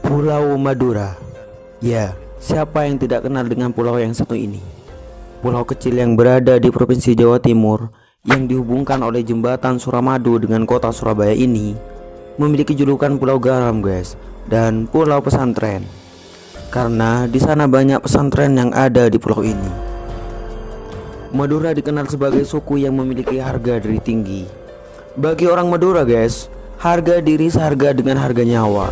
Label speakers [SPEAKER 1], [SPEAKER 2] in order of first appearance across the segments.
[SPEAKER 1] Pulau Madura. Ya, siapa yang tidak kenal dengan pulau yang satu ini? Pulau kecil yang berada di Provinsi Jawa Timur yang dihubungkan oleh jembatan Suramadu dengan kota Surabaya ini memiliki julukan Pulau Garam, guys, dan Pulau Pesantren. Karena di sana banyak pesantren yang ada di pulau ini. Madura dikenal sebagai suku yang memiliki harga diri tinggi. Bagi orang Madura, guys, harga diri seharga dengan harga nyawa.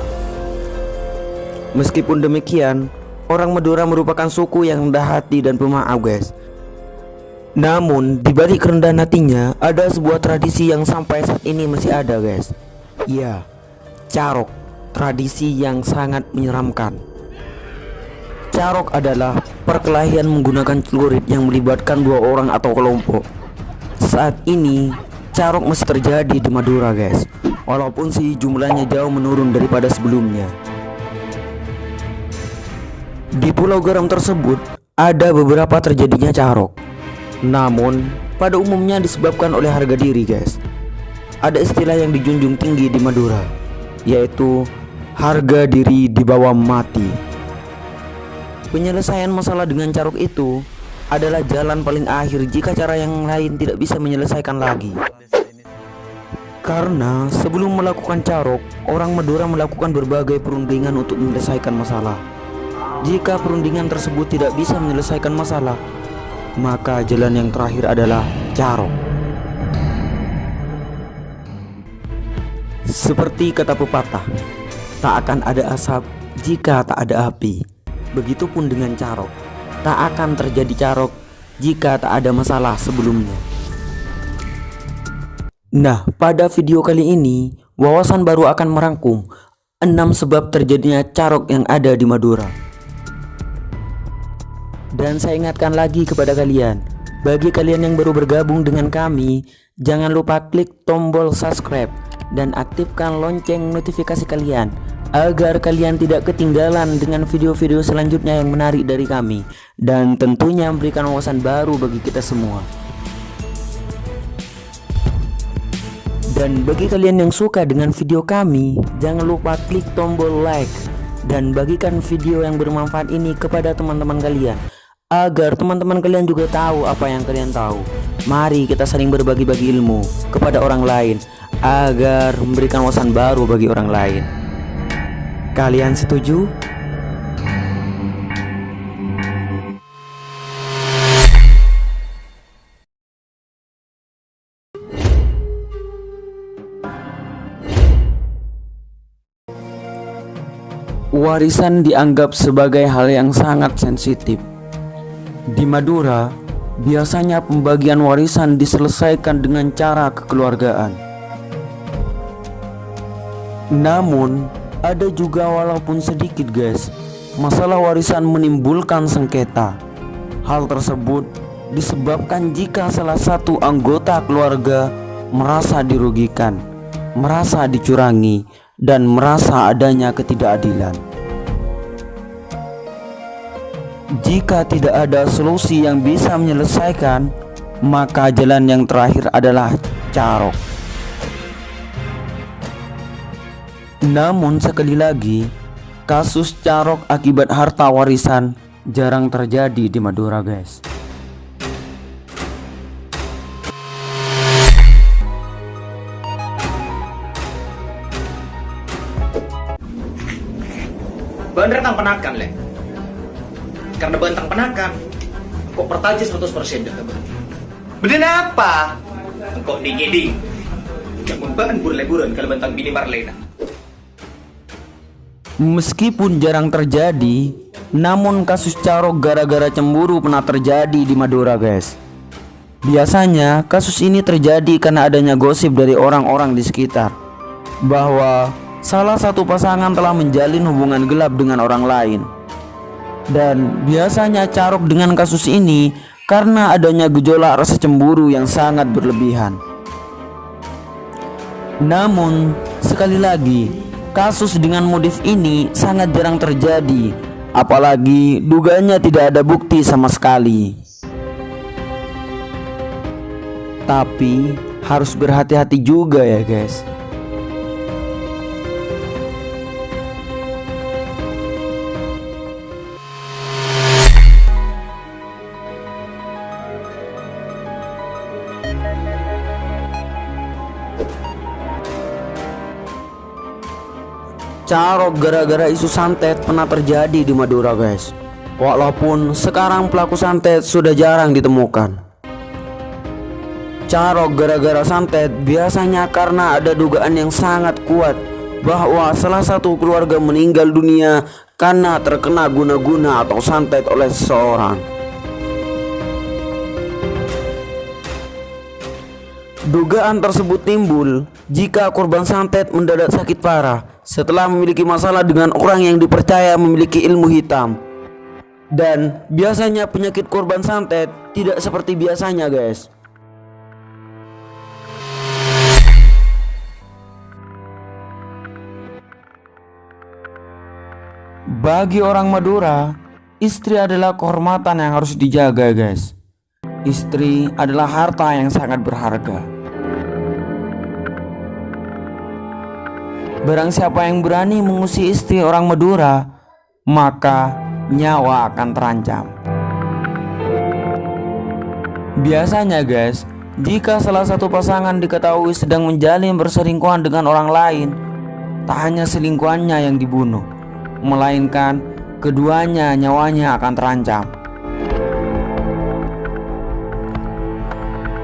[SPEAKER 1] Meskipun demikian, orang Madura merupakan suku yang rendah hati dan pemaaf, guys. Namun, di balik kerendahan hatinya, ada sebuah tradisi yang sampai saat ini masih ada, guys. Ya, carok, tradisi yang sangat menyeramkan. Carok adalah perkelahian menggunakan celurit yang melibatkan dua orang atau kelompok. Saat ini, carok masih terjadi di Madura, guys. Walaupun sih jumlahnya jauh menurun daripada sebelumnya. Di Pulau Garam tersebut ada beberapa terjadinya carok. Namun pada umumnya disebabkan oleh harga diri, guys. Ada istilah yang dijunjung tinggi di Madura, yaitu harga diri di bawah mati. Penyelesaian masalah dengan carok itu adalah jalan paling akhir jika cara yang lain tidak bisa menyelesaikan lagi. Karena sebelum melakukan carok, orang Madura melakukan berbagai perundingan untuk menyelesaikan masalah. Jika perundingan tersebut tidak bisa menyelesaikan masalah, maka jalan yang terakhir adalah carok. Seperti kata pepatah, tak akan ada asap jika tak ada api. Begitupun dengan carok, tak akan terjadi carok jika tak ada masalah sebelumnya. Nah, pada video kali ini, wawasan baru akan merangkum 6 sebab terjadinya carok yang ada di Madura. Dan saya ingatkan lagi kepada kalian, bagi kalian yang baru bergabung dengan kami, jangan lupa klik tombol subscribe dan aktifkan lonceng notifikasi kalian agar kalian tidak ketinggalan dengan video-video selanjutnya yang menarik dari kami dan tentunya memberikan wawasan baru bagi kita semua. Dan bagi kalian yang suka dengan video kami, jangan lupa klik tombol like dan bagikan video yang bermanfaat ini kepada teman-teman kalian, agar teman-teman kalian juga tahu apa yang kalian tahu. Mari kita saling berbagi-bagi ilmu kepada orang lain agar memberikan wawasan baru bagi orang lain. Kalian setuju? Warisan dianggap sebagai hal yang sangat sensitif. Di Madura, biasanya pembagian warisan diselesaikan dengan cara kekeluargaan. Namun, ada juga walaupun sedikit, guys, masalah warisan menimbulkan sengketa. Hal tersebut disebabkan jika salah satu anggota keluarga merasa dirugikan, merasa dicurangi, dan merasa adanya ketidakadilan. Jika tidak ada solusi yang bisa menyelesaikan, maka jalan yang terakhir adalah carok. Namun sekali lagi, kasus carok akibat harta warisan jarang terjadi di Madura, guys.
[SPEAKER 2] Bener tang penakan, Le. Karena bentang penakan kok pertajis 100% dah, teman. Bener apa? Kok dingiding. Namun bahan burle-buran kalau bentang bini Marlena.
[SPEAKER 1] Meskipun jarang terjadi, namun kasus carok gara-gara cemburu pernah terjadi di Madura, guys. Biasanya kasus ini terjadi karena adanya gosip dari orang-orang di sekitar bahwa salah satu pasangan telah menjalin hubungan gelap dengan orang lain. Dan biasanya Carok dengan kasus ini karena adanya gejolak rasa cemburu yang sangat berlebihan. Namun sekali lagi, kasus dengan motif ini sangat jarang terjadi, apalagi dugaannya tidak ada bukti sama sekali. Tapi harus berhati-hati juga ya guys. Carok gara-gara isu santet pernah terjadi di Madura guys. Walaupun sekarang pelaku santet sudah jarang ditemukan. Carok gara-gara santet biasanya karena ada dugaan yang sangat kuat bahwa salah satu keluarga meninggal dunia karena terkena guna-guna atau santet oleh seseorang. Dugaan tersebut timbul jika korban santet mendadak sakit parah setelah memiliki masalah dengan orang yang dipercaya memiliki ilmu hitam. Dan biasanya penyakit korban santet tidak seperti biasanya guys. Bagi orang Madura, istri adalah kehormatan yang harus dijaga guys. Istri adalah harta yang sangat berharga. Barang siapa yang berani mengusik istri orang Madura, maka nyawa akan terancam. Biasanya guys, jika salah satu pasangan diketahui sedang menjalin perselingkuhan dengan orang lain, tak hanya selingkuhannya yang dibunuh, melainkan keduanya nyawanya akan terancam.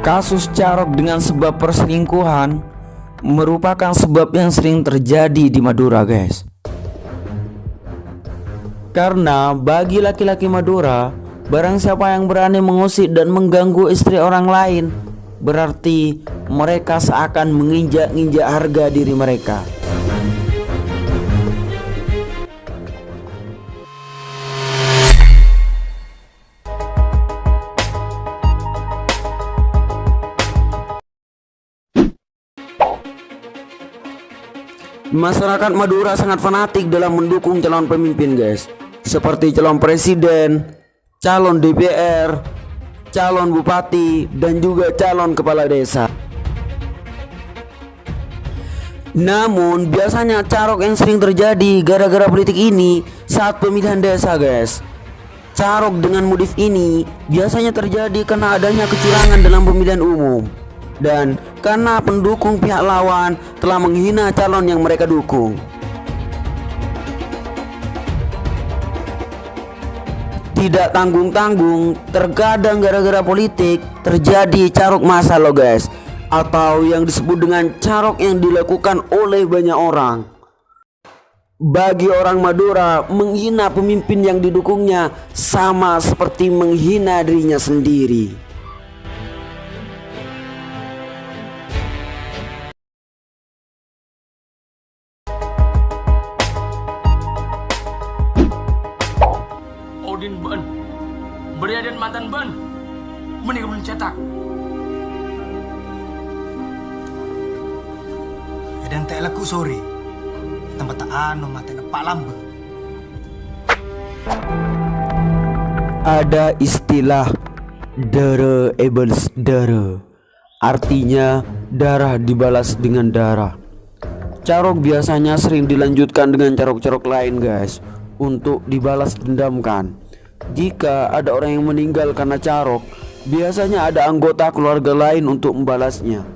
[SPEAKER 1] Kasus Carok dengan sebab perselingkuhan merupakan sebab yang sering terjadi di Madura guys. Karena bagi laki-laki Madura, barang siapa yang berani mengusik dan mengganggu istri orang lain, berarti mereka seakan menginjak-injak harga diri mereka. Masyarakat Madura sangat fanatik dalam mendukung calon pemimpin guys, seperti calon presiden, calon DPR, calon bupati, dan juga calon kepala desa. Namun biasanya Carok yang sering terjadi gara-gara politik ini saat pemilihan desa guys. Carok dengan motif ini biasanya terjadi karena adanya kecurangan dalam pemilihan umum, dan karena pendukung pihak lawan telah menghina calon yang mereka dukung. Tidak tanggung-tanggung, terkadang gara-gara politik terjadi carok massal loh guys, atau yang disebut dengan carok yang dilakukan oleh banyak orang. Bagi orang Madura, menghina pemimpin yang didukungnya sama seperti menghina dirinya sendiri.
[SPEAKER 3] Odin Ben, beriadan mantan Ben, menikah belum cetak.
[SPEAKER 4] Dan tak laku sore, tempat tak anu mata Pak Lambe.
[SPEAKER 1] Ada istilah dere ebels dere, artinya darah dibalas dengan darah. Carok biasanya sering dilanjutkan dengan carok-carok lain guys, untuk dibalas dendamkan. Jika ada orang yang meninggal karena carok, biasanya ada anggota keluarga lain untuk membalasnya.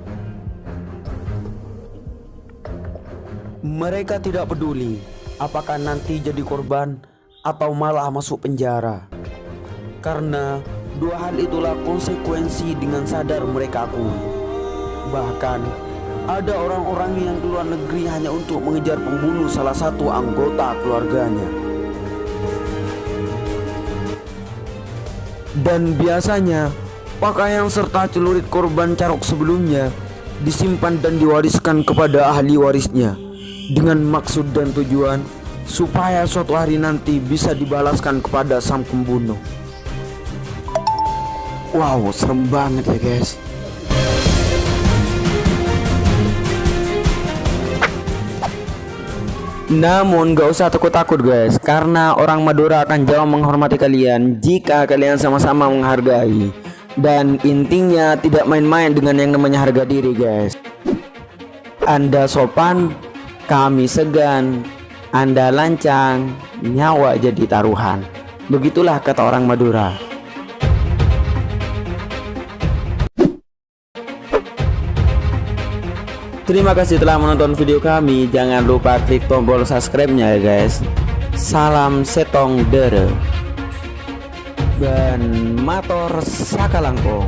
[SPEAKER 1] Mereka tidak peduli apakah nanti jadi korban atau malah masuk penjara, karena dua hal itulah konsekuensi dengan sadar mereka akui. Bahkan ada orang-orang yang keluar negeri hanya untuk mengejar pembunuh salah satu anggota keluarganya. Dan biasanya pakaian serta celurit korban carok sebelumnya disimpan dan diwariskan kepada ahli warisnya dengan maksud dan tujuan supaya suatu hari nanti bisa dibalaskan kepada sang pembunuh. Wow, serem banget ya guys. Namun gak usah takut-takut guys, karena orang Madura akan jauh menghormati kalian jika kalian sama-sama menghargai. Dan intinya tidak main-main dengan yang namanya harga diri guys. Anda sopan, kami segan. Anda lancang, nyawa jadi taruhan. Begitulah kata orang Madura. Terima kasih telah menonton video kami. Jangan lupa klik tombol subscribe-nya ya guys. Salam setong dere dan mator sakalangkong.